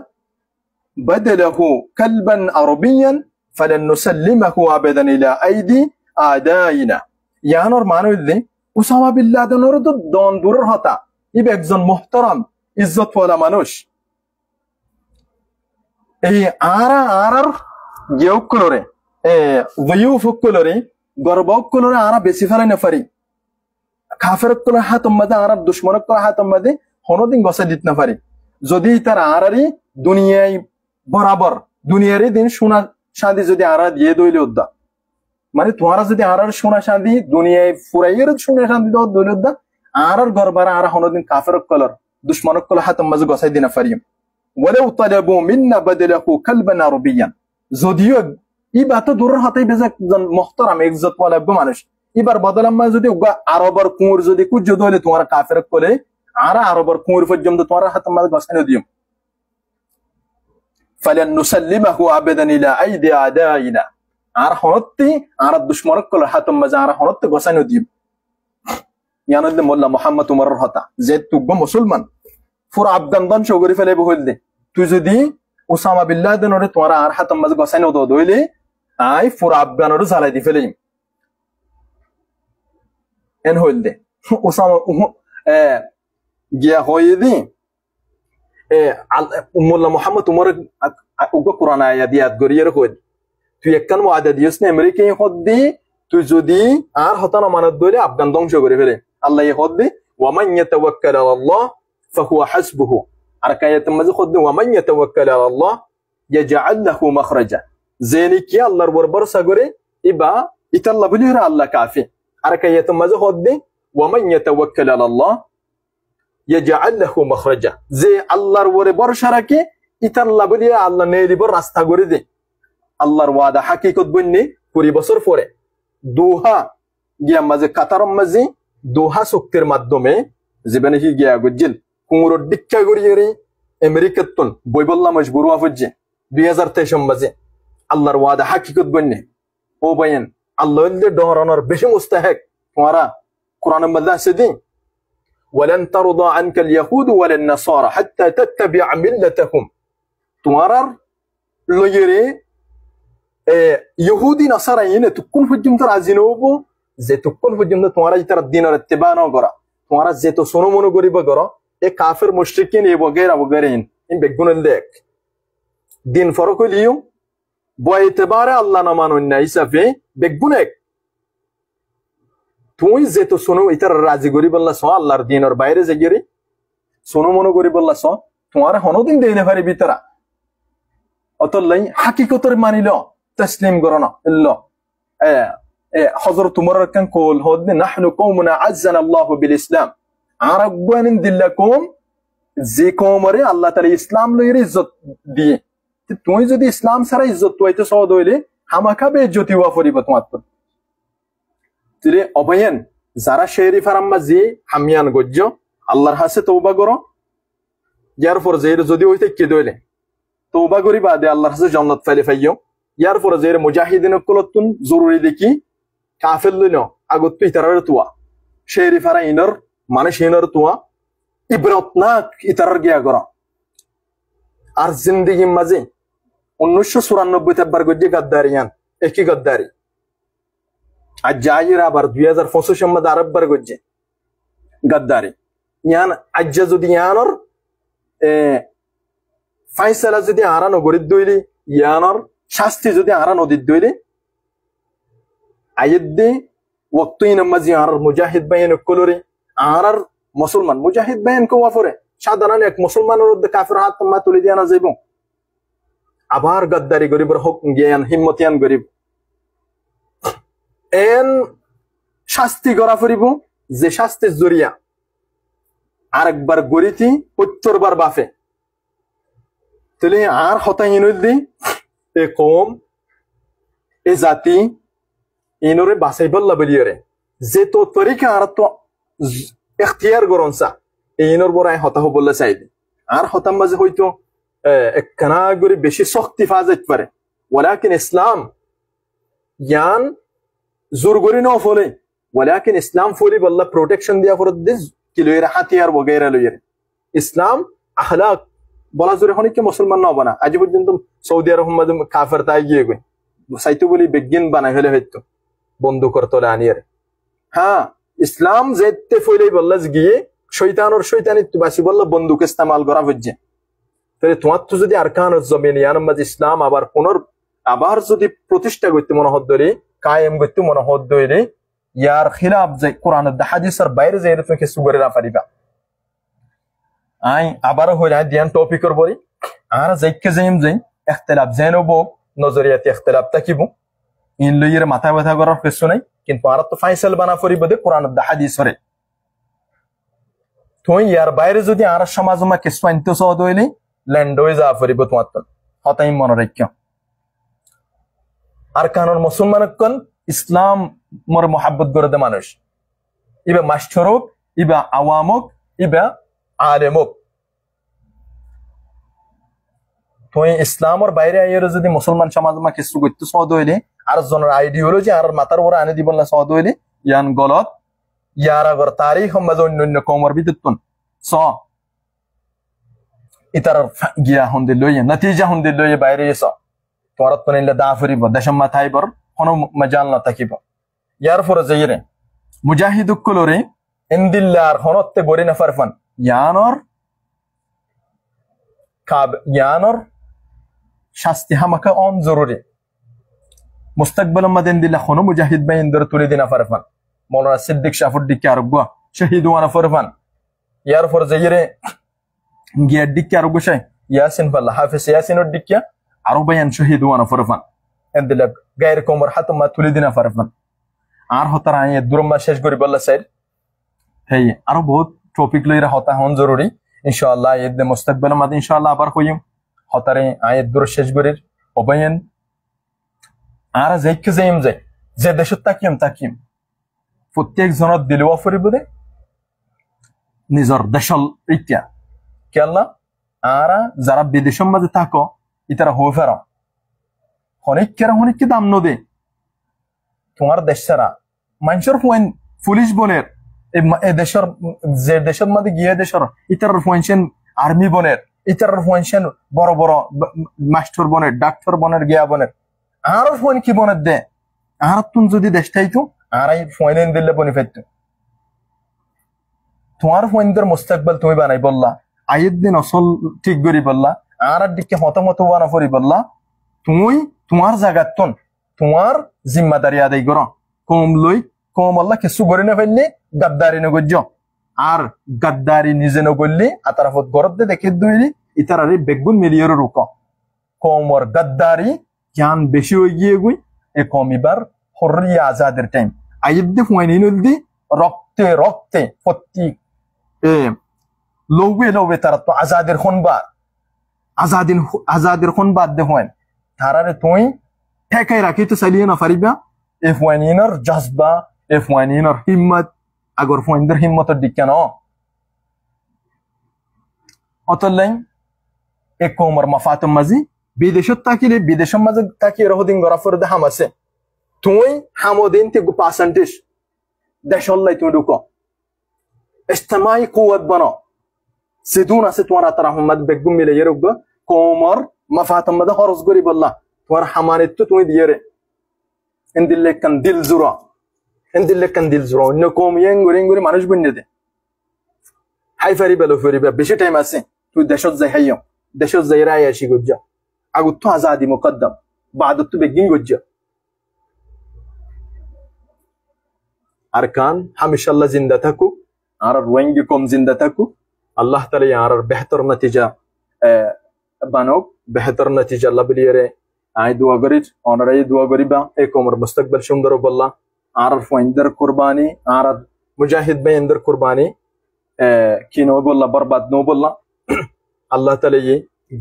A: بدله كلبا عربيا فلن نسلمه أبدا إلى أيدي أعدائنا ইয়ানোর মানুষ দে ওসামা বিন লাদেনের তো দন দূরের হতা ইবে একজন মুহতারাম ইজ্জতওয়ালা মানুষ এই আরার গেউকলরে ওয়ুফকলরে গর্বকলরে আরা বেশি ফেলে না পারি কাফেরকল হাতম মাদে আরার দুশমনকল হাতম মাদে হনদিন গসা দিত না পারি যদি তার আরারি দুনিয়ায় বরাবর দুনিয়ারে দিন শান্তি যদি আরা দিয়ে দইলে উদ্দা মানে তোমারা যদি আরার সোনা শান্তি দুনিয়ায় ফুরাইয়ের সোনা শান্তি দাও দইলে উদ্দা আরার গরবারা আরা হনদিন কাফের কলর দুশ্মনক কল হাতম মাঝে গসাই দিনা ফারিম ওয়ালাউ তালাবু মিন্না বাদলাহু কালবান আরবিয়ান যদিও ইবা তো দূরের হাতেই বেজে একজন মুহতারাম ইজ্জত ওয়ালা মানুষ এবার বদলাম্মা যদি আরবর কুঁর যদি কুজ দইলে তোমার কাফের কলে আরা আরবর কুঁর পর্যন্ত তোমার হাতম মাঝে গসাই দিও ফালান নুসাল্লিমাহু আবাদান ইলা আইদি আদাইনা আর হনত্তি আর দুশ্মনক কল হাতম মাঝে আর হনত্তি গসাই দিও ইয়ানদে মোল্লা মুহাম্মদ উমরের হতা যে তুগ্গ মুসলমান পুরো আফগান ধ্বংস করে ফেলে বললে তুই যদি ওসামা বিন লাদেনরে তোমার আর হাতম মাঝে গসাই নদো দইলে আই পুরো আফগানরে জ্বালাই দি ফেলে এন হইল দে ওসামা গিয়া হয়ে দি মোল্লা মুহাম্মদ উমর উগ্র কোরআন আয়াত ইয়াদ গরিয়ের হইল তুই একখান ওয়াদা দিয়েছ না আমেরিকায় হদ দি তুই যদি আর হতানো মানত দইলে আফগান ধ্বংস করে ফেলে আল্লাহ হদ দি ওয়ামান ইয়াতাওয়াক্কাল আলাল্লাহ ফাহুয়া হাসবুহু আর কায়াত মাঝে হদ দি ওয়ামান ইয়াতাওয়াক্কাল আলাল্লাহ ইয়াজআল লাহু মাখরাজা জেনি কি আল্লাহর উপর ভরসা করে ইবা ইতাল্লাহ বলিরা আল্লাহ কাফি আর কায়াত মাঝে হদ দি ওয়ামান ইয়াতাওয়াক্কাল আলাল্লাহ ইয়াজআল লাহু মাখরাজা যে আল্লাহর উপর ভরসা রাখে ইতাল্লাহ বলিরা আল্লাহ নেলিবর রাস্তা করে দে আল্লাহর ওয়াদা হাকিকত বন্নি 20 বছর পরে দোহা গিয়া মাঝে কাতার মাঝে দোহা শক্তির মাধ্যমে জীবনে কি গিয়া গজিল কুমুর ডিক্কা গড়িয়ে আমেরিকাতন বইবল্লা মজবুর হওয়া হচ্ছে 2023 মাঝে আল্লাহর ওয়াদা হাকিকত বন্নি ও বয়ান আল্লাহ ডহরানোর বেশি মুস্তাহিক তোমারা কোরআনের মধ্যে আছে দি ওয়ালান তারদা আনকাল ইয়াহুদ ওয়ালান নাসারা হাত্তা তাত্তাবিআ মিল্লাতাহুম তোমার লইরে ইহুদি নাসারা ইনে তুকুন পর্যন্ত রাজি নবো যে তুকুন পর্যন্ত তোমারা ইতার দিনের ইত্তিবা না করা তোমারা যে তো সোনো মনো করিব করো এ কাফের মুশরিকিন এ বগেরা বগেরিন ইন বেগুনল দেখ দিন ফরক হইলিও বয় ইতিবারে আল্লাহ না মানুন না হিসাবে বেগুন এক তুই যে তো সোনো ইতার রাজি করিব আল্লাহ স আল্লাহর দিনের বাইরে যাইরি সোনো মনো করিব আল্লাহ স তোমার হনদিন দেইনে পারি ভিতরা অতলাই হাকিকতর মানিল تسليم قرنا الله حضرت مرة كان قول هود نحن قومنا عزنا الله بالإسلام عربان دلكم زي قومري الله تعالى إسلام لو يري عزت دي توي যদি ইসলাম ছাড়া ইজ্জত তোইতে সহদ হইলে হামাকা বেজ্জতি ওয়া ফরিব তোমার তিরে অবয়ান যারা শরীফ আরাম্মা জি হামিয়ান গজ্জ আল্লাহর হাসে তওবা করো ইয়ার পর যে যদি হইতে কি দইলে তওবা করি বাদে আল্লাহর হাসে জান্নাত ফাইলে ফাইও ইয়ার পরে যে মুজাহিদিন কলতুন জরুরি দেখি কাফের লইল আগত ইতারের তুয়া শেরি ফারা ইনর মানে শিনর তুয়া ইবরতনাক ইতারের গিয়া করা আর জিন্দেগি মাঝে 1994 তেবার গজ্জে গাদ্দারিয়ান একই গাদ্দারি আর জাহির আবার 2025 মধ্যে আরববার গজ্জে গাদ্দারি ইয়ান আজ্জা যদি ইয়ানর ফাইসালা যদি আরানো গরিদ দইলি ইয়ানর শাস্তি যদি আরা নদীর দইলে আয়েদ্দে ওয়াক্তই নামাজি আর মুজাহিদ বাইন কলরে আর মুসলমান মুজাহিদ বাইন কো ওয়াফরে সাধারণ এক মুসলমানের মধ্যে কাফের হাত মা তুলে দিয়া না যাইব আবার গদ্দারি গরিবের হক জ্ঞান হিম্মতিয়ান গরিব এন শাস্তি করা ফরিব যে শাস্তির জরিয়া আরেকবার গরিতি 70 বার বাফে তাহলে আর হতাই নদী এ কম এ জাতি ইনরে বাসাইবল্লা বলিয়রে যে তো তরিকা আর তো এখতিয়ার গরনসা ইনর বড়াই হতা হবল্লা চাইবে আর হতাম মাঝে হয়তো একখানা করে বেশি শক্তি ফা যাইতে পারে ওয়ালাকিন ইসলাম জ্ঞান জোর করি ন ফলে ওয়ালাকিন ইসলাম ফলি বল্লা প্রোটেকশন দিয়া ফরত দিস কিলোয়ের হাতিয়ার বগেরা লইয়ের ইসলাম আখলাক বলা জোরে হনিকে মুসলমান না বানা আজ পর্যন্ত সৌদি আরব মাঝে কাফের তাই গিয়ে গই সাইতো বলি বেগিন বানাই হলে হয়তো বন্ধ করতে আনিয়ার হ্যাঁ ইসলাম যেতে ফইলেই বললা গিয়ে শয়তানের শয়তানিত্ব বাসি বললা বন্দুক ইস্তেমাল করা হচ্ছে তাহলে তোমার তো যদি আরকান জমিন ইয়ার মাঝে ইসলাম আবার যদি প্রতিষ্ঠা করতে মনে হদ ধরে কায়েম করতে মনে হদ ধরে ইয়ার খিলাফ যে কোরআন হাদিসের বাইরে যে এরকম কিছু করে না পারিবা আই আবার হইলা দিয়ান টপিকর বলি আর যাইকে যাইম যাই ইখতিলাফ জানবো নজরিয়াতে ইখতিলাফ থাকিব ইন লইয়ের মাথা ব্যথা করার কিছু নাই কিন্তু আর তো ফাইসাল বানা ফরিব দে কোরআন দা হাদিসরে তুই ইয়ার বাইরে যদি আর সমাজমা কিছু আনতে সদ হইলে ল্যান্ড হয়ে যা ফরিব তোমার তো হতাই মনে রাখিও আর কারণ মুসলমান কোন ইসলাম মোর মোহাব্বত করে দে মানুষ ইবা মাস্টরক ইবা আওয়ামক ইবা আলেমক তুই ইসলামের বাইরে আইয়ের যদি মুসলমান সমাজমা কিছু করতে সদ হইলে আর জনের আইডিওলজি আর মাথার উপর আনে দিব না সদ হইলে ইয়ান গলত ইয়ার আগর তারিখ সমাজ অন্যান্য কমর বিদ্যুৎ স ইতার গিয়া হন্দি লইয়ে নতিজা হন্দি লইয়ে বাইরে এস তোমার তো নিলে দা ফুরিব দেশম মাথাইবর কোনো মজাল না থাকিব ইয়ার পরে যাইরে মুজাহিদুকুলরে ইনদিল্লার হনতে গরি না ফারফান ইয়ানর শাস্তি হামাকা অন জরুরি মুস্তাকবাল মাদেন দিল্লা কোনো মুজাহিদ বাই ইন্দর তুলে দিনা ফারফান মৌলানা সিদ্দিক শাফুদ্দিক আরব শহীদ ওয়ানা ফারফান ইয়ার পরে যাইরে গিয়ার দিকে আরো গোসাই ইয়াসিন ফাল্লাহ হাফিজ ইয়াসিনের দিকে আরো বায়ান শহীদ ওয়ানা ফারফান এন্দিলা গায়ের কোমর হাতমা তুলে দিনা ফারফান আর হতার আয় দুরম্মা শেষ করি বললা স্যার হেই আরো বহুত টপিক লইরা হতা হন জরুরি ইনশাআল্লাহ ঈদ মুস্তাকবাল মাদ ইনশাআল্লাহ আবার কইম হতারে আয় দুর শেষ করির অবায়ন আর যাইকে যাইম যাই যে দেশত তাকিম প্রত্যেক জনের দিলওয়া ফরিব দে নিজর দেশল ইত্যা কেল্লা আর যারা বিদেশের মাঝে থাকো ইতারা হয়ে ফেরা হনিককে দাম নদে তোমার দেশ ছাড়া মানুষের পয়েন্ট পুলিশ বনের দেশের যে দেশের মাঝে গিয়ে দেশের ইতার পয়েন্ট আর্মি বনের ইতার পয়েন্ট বড় বড় মাস্টার বনের ডাক্তার বনের গিয়া বনের আর পয়েন্ট কি বনের দে আর তুমি যদি দেশটাই তো আর এই পয়েন্ট দিলে বনি ফেলতো তোমার পয়েন্টের মুস্তাকবাল তুমি বানাই বললা আয়ের দিন অসল ঠিক করি বললা আর দিকে হতামত বানা ফরি বললা তুমি তোমার জায়গাতন তোমার জিম্মাদারি আদায় করো কম আল্লাহ কিছু করে না ফেললে গাদ্দারি নগর্য আর গাদ্দারি নিজে নগরলি আতারাফত গরত দে দেখে দইলি ইতারারি বেগুন মিলিয়র রুক কমর গাদ্দারি জ্ঞান বেশি হয়ে গিয়ে গুই এ কমিবার হরিয়া আজাদের টাইম আয়ের দি ফুয়াইনি নদী রক্তে প্রত্যেক লৌবে তারা তো আজাদের খন বাদ দে হয় তারারে তুই ঠেকাই রাখি তো চালিয়ে না পারিবা F1 জজবা F1 হিম্মত আগর ফোনদের হিম্মতের দিকে ন অতলাই এক কোমর মাফাতম মাঝি বিদেশত তাকিলে বিদেশের মাঝে তাকিয়ে রহদিন গরাফর দে হাম আছে তুই হামদিন তে 5% দেশল্লাই তুই ঢুকো ইস্তেমাই কুওয়াত বানো সিদুন আছে তোমার আতার আহমদ বেগম মিলে রুগবা কোমর মাফাতম মাঝে খরচ করি বললা তোমার হামানিত তো তুমি দিয়ে রে এন্দিলে কান দিল জুরা অন্য কম ইয়েঙ্গুরি মানুষ বন্যে দে হাই ফারি বেলো ফরিবা বেশি টাইম আছে তুই দেশত যাই হাইও দেশত যাই রায় আসি গজ্জা আগুত তো আজাদি মুকদ্দম বাদত তো বেগিন গজ্জা আর কান হামেশাল্লাহ জিন্দা থাকু আর রোয়েঙ্গি কম জিন্দা থাকু আল্লাহ তাআলা আর বেহতর নতিজা বানক বেহতর নতিজা আল্লাহ বলিয়ে আই দোয়া করিস অনারাই দোয়া করিবা এই কোমর মুস্তাকবাল সুন্দর বললা আর ফয়েন্দার কুরবানি আর মুজাহিদ বাইন্দার কুরবানি কি নো বললা বরবাদ নো বললা আল্লাহ তাআলা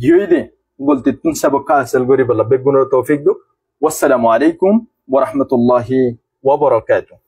A: গিয়ে দে বলতে তুম সবক হাসিল করি বললা বেগুনের তৌফিক দো ওয়াসসালামু আলাইকুম ওয়া রাহমাতুল্লাহি ওয়া বারাকাতুহু